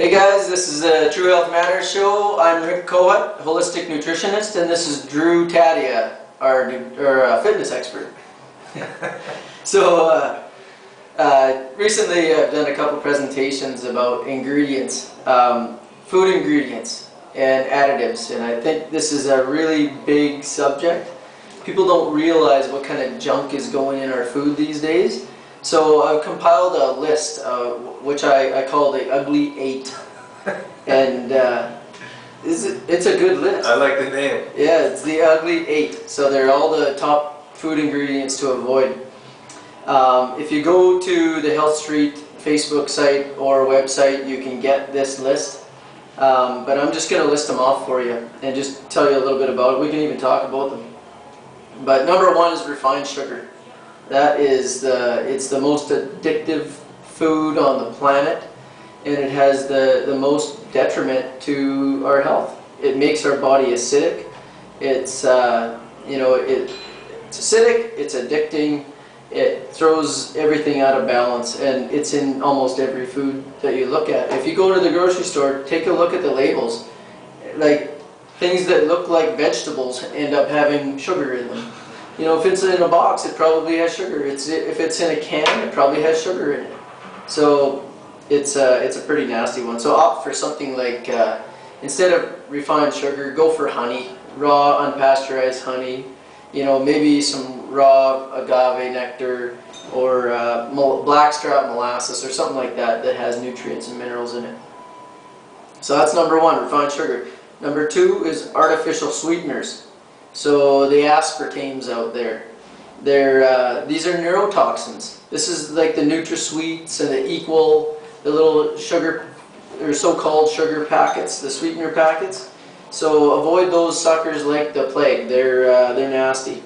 Hey guys, this is the True Health Matters show. I'm Rick Cohut, holistic nutritionist, and this is Drew Tadia, our fitness expert. So recently I've done a couple presentations about ingredients, food ingredients and additives, and I think this is a really big subject. People don't realize what kind of junk is going in our food these days. So I've compiled a list, which I call the Ugly 8, and it's a good list. I like the name. Yeah, it's the Ugly 8. So they're all the top food ingredients to avoid. If you go to the Health Street Facebook site or website, you can get this list. But I'm just going to list them off for you and just tell you a little bit about it. We can even talk about them. But number 1 is refined sugar. That is it's the most addictive food on the planet, and it has the most detriment to our health. It makes our body acidic. It's it's acidic. It's addicting. It throws everything out of balance, and it's in almost every food that you look at. If you go to the grocery store, take a look at the labels. Like things that look like vegetables end up having sugar in them. You know, if it's in a box, it probably has sugar. If it's in a can, it probably has sugar in it. So it's a pretty nasty one. So opt for something like, instead of refined sugar, go for honey, raw, unpasteurized honey. You know, maybe some raw agave nectar or blackstrap molasses or something like that that has nutrients and minerals in it. So that's number 1, refined sugar. Number 2 is artificial sweeteners. So the aspartames out there, these are neurotoxins. This is like the NutraSweets and the Equal, the little sugar, or so-called sugar packets, the sweetener packets. So avoid those suckers like the plague. They're nasty.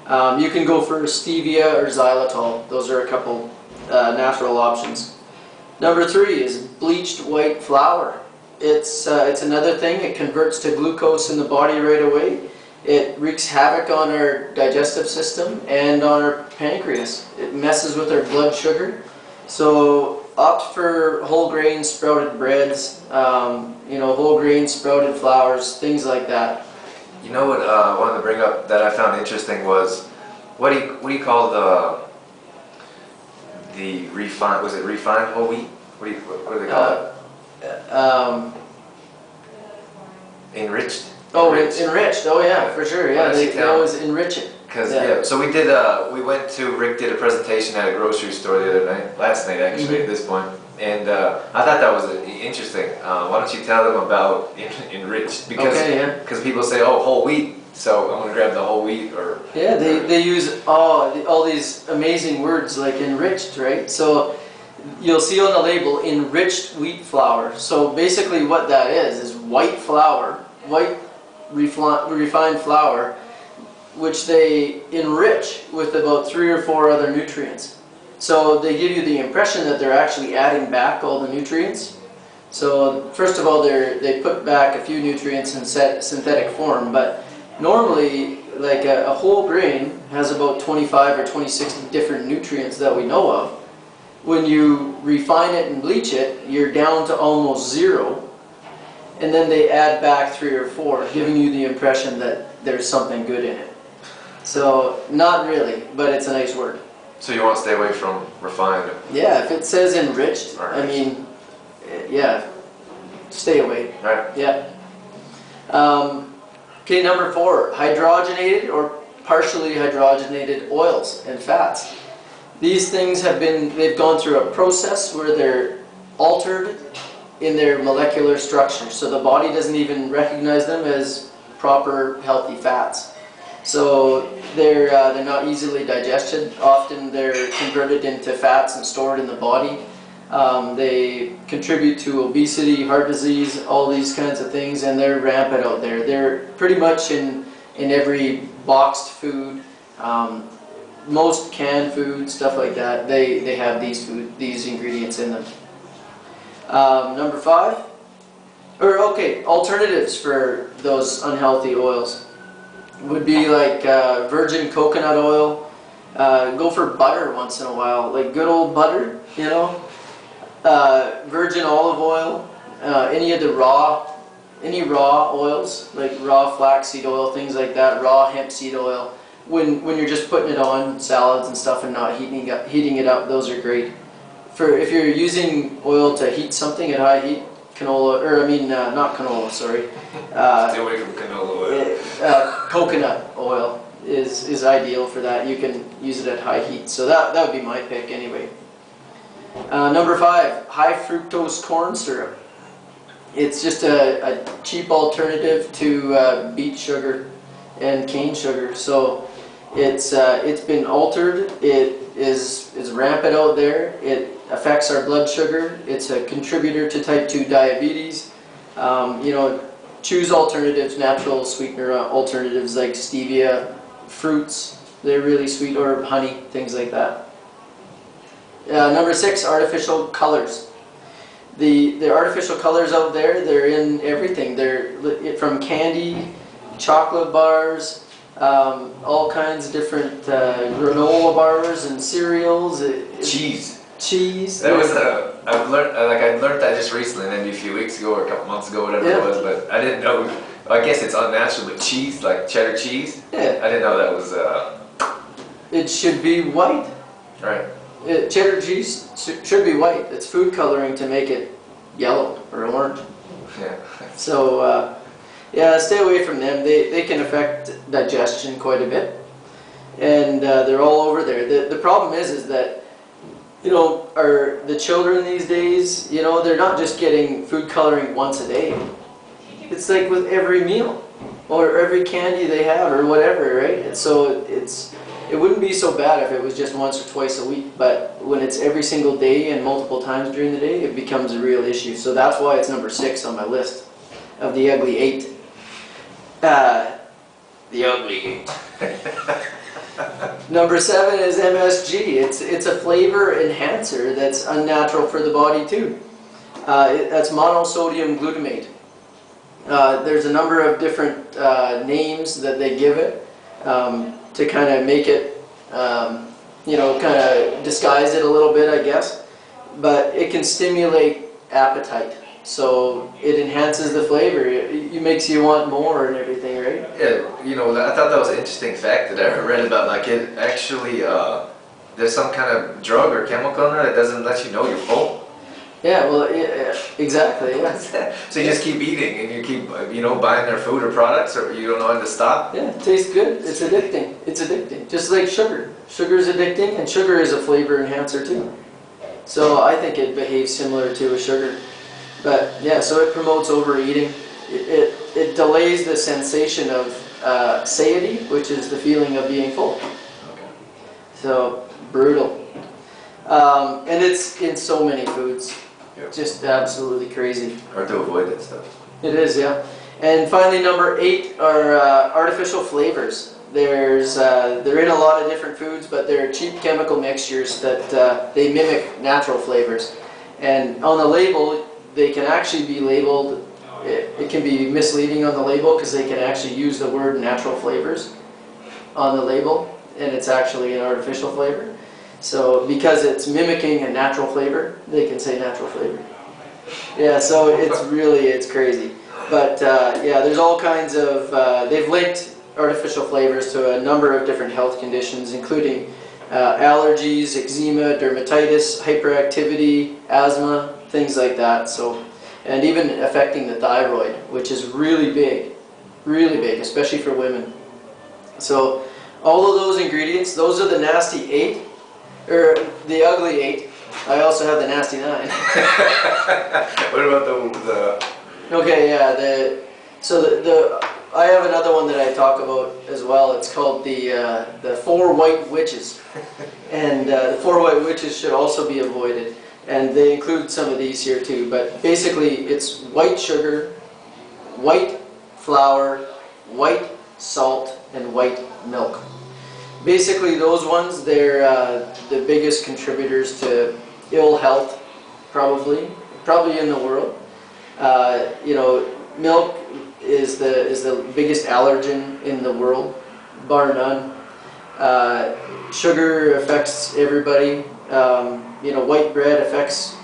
You can go for stevia or xylitol. Those are a couple natural options. Number 3 is bleached white flour. It's another thing. It converts to glucose in the body right away. It wreaks havoc on our digestive system and on our pancreas. It messes with our blood sugar. So opt for whole grain sprouted breads, whole grain sprouted flours, things like that. You know what I wanted to bring up that I found interesting was, what do you call the refined, was it refined whole wheat? What do they call it? Enriched? Oh, it's enriched. Oh yeah, for sure. Yeah, they always enrich it. Because so we did. Rick did a presentation at a grocery store the other night, last night actually. At this point, and I thought that was interesting. Why don't you tell them about enriched? Because people say, oh, whole wheat, so I'm gonna grab the whole wheat. Or they use all these amazing words like enriched, right? So you'll see on the label enriched wheat flour. So basically, what that is white flour, white refined flour, which they enrich with about 3 or 4 other nutrients. So they give you the impression that they're actually adding back all the nutrients. So first of all, they put back a few nutrients in synthetic form, but normally like a whole grain has about 25 or 26 different nutrients that we know of. When you refine it and bleach it, you're down to almost 0. And then they add back 3 or 4, giving you the impression that there's something good in it. So, not really, but it's a nice word. So you want to stay away from refined? Yeah, if it says enriched, I mean, yeah, stay away. Right. Yeah. Okay, number 4, hydrogenated or partially hydrogenated oils and fats. These things they've gone through a process where they're altered in their molecular structure, so the body doesn't even recognize them as proper healthy fats. So they're not easily digested. Often they're converted into fats and stored in the body. They contribute to obesity, heart disease, all these kinds of things, and they're rampant out there. They're pretty much in every boxed food, most canned food, stuff like that. They have these ingredients in them. Number 5, alternatives for those unhealthy oils would be like virgin coconut oil. Go for butter once in a while, like good old butter, you know. virgin olive oil, any of the any raw oils, like raw flaxseed oil, things like that, raw hemp seed oil. When you're just putting it on salads and stuff and not heating it up, those are great. If you're using oil to heat something at high heat, canola, or I mean not canola, sorry. Stay away from canola oil. Coconut oil is ideal for that. You can use it at high heat. So that would be my pick anyway. Number 5, high fructose corn syrup. It's just a cheap alternative to beet sugar and cane sugar. So it's been altered. It is rampant out there. It affects our blood sugar. It's a contributor to type 2 diabetes. You know, choose alternatives, natural sweetener alternatives like stevia, fruits. They're really sweet, or honey, things like that. Number 6, artificial colors. The artificial colors out there, they're in everything. They're from candy, chocolate bars, all kinds of different granola bars and cereals. Cheese. Cheese. That was I learned that just recently, maybe a few weeks ago or a couple months ago, whatever it was. But I didn't know. I guess it's unnatural, but cheese, like cheddar cheese. Yeah. I didn't know that was. It should be white. Right. Cheddar cheese should be white. It's food coloring to make it yellow or orange. Yeah. So yeah, stay away from them. They can affect digestion quite a bit, and they're all over there. The problem is that, you know, the children these days, you know, they're not just getting food coloring once a day. It's like with every meal or every candy they have or whatever, right? And so it wouldn't be so bad if it was just once or twice a week, but when it's every single day and multiple times during the day, it becomes a real issue. So that's why it's number 6 on my list of the ugly 8. The ugly 8. Number 7 is MSG. It's a flavor enhancer that's unnatural for the body too. That's monosodium glutamate. There's a number of different names that they give it to kind of make it, you know, kind of disguise it a little bit, I guess. But it can stimulate appetite. So it enhances the flavor. It makes you want more and everything, right? Yeah, you know, I thought that was an interesting fact that I read about. Like, it actually, there's some kind of drug or chemical in there that doesn't let you know you're full. Yeah, well, exactly. Yeah. So you just keep eating and you keep, you know, buying their food or products, or you don't know when to stop. Yeah, it tastes good. It's addicting. It's addicting. Just like sugar. Sugar is addicting, and sugar is a flavor enhancer too. So I think it behaves similar to a sugar. But yeah, so it promotes overeating. It delays the sensation of satiety, which is the feeling of being full. Okay. So brutal. And it's in so many foods. Yep. Just absolutely crazy. Hard to avoid that stuff. It is, yeah. And finally, number 8 are artificial flavors. They're in a lot of different foods, but they're cheap chemical mixtures that they mimic natural flavors. And on the label, they can actually be labeled, it can be misleading on the label because they can actually use the word natural flavors on the label, and it's actually an artificial flavor. So because it's mimicking a natural flavor, they can say natural flavor. Yeah, so it's crazy. But yeah, there's all kinds of, they've linked artificial flavors to a number of different health conditions, including allergies, eczema, dermatitis, hyperactivity, asthma, things like that. So, and even affecting the thyroid, which is really big, especially for women. So all of those ingredients, those are the nasty 8, or the ugly 8. I also have the nasty 9. What about the Okay, yeah. I have another one that I talk about as well. It's called the 4 white witches, and the 4 white witches should also be avoided. And they include some of these here too. But basically, it's white sugar, white flour, white salt, and white milk. Basically, those ones, they're the biggest contributors to ill health, probably in the world. You know, milk is the biggest allergen in the world, bar none. Sugar affects everybody. You know, white bread affects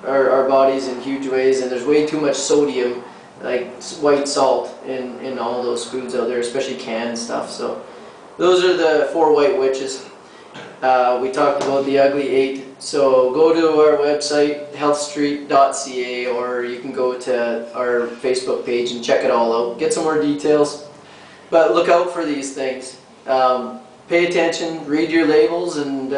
our bodies in huge ways, and there's way too much sodium, like white salt, in all those foods out there, especially canned stuff. So those are the 4 white witches. We talked about the ugly 8. So go to our website, healthstreet.ca, or you can go to our Facebook page and check it all out. Get some more details. But look out for these things. Pay attention, read your labels, and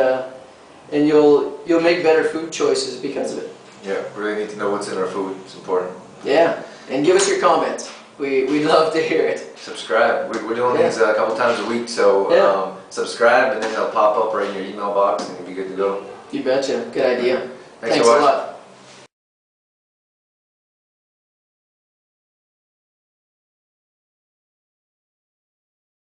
you'll make better food choices because of it. Yeah, really need to know what's in our food. It's important. Yeah, and give us your comments. We'd love to hear it. Subscribe. We're doing these a couple times a week, so subscribe, and then they'll pop up right in your email box, and you'll be good to go. You betcha. Good idea. Thanks for watching. a lot.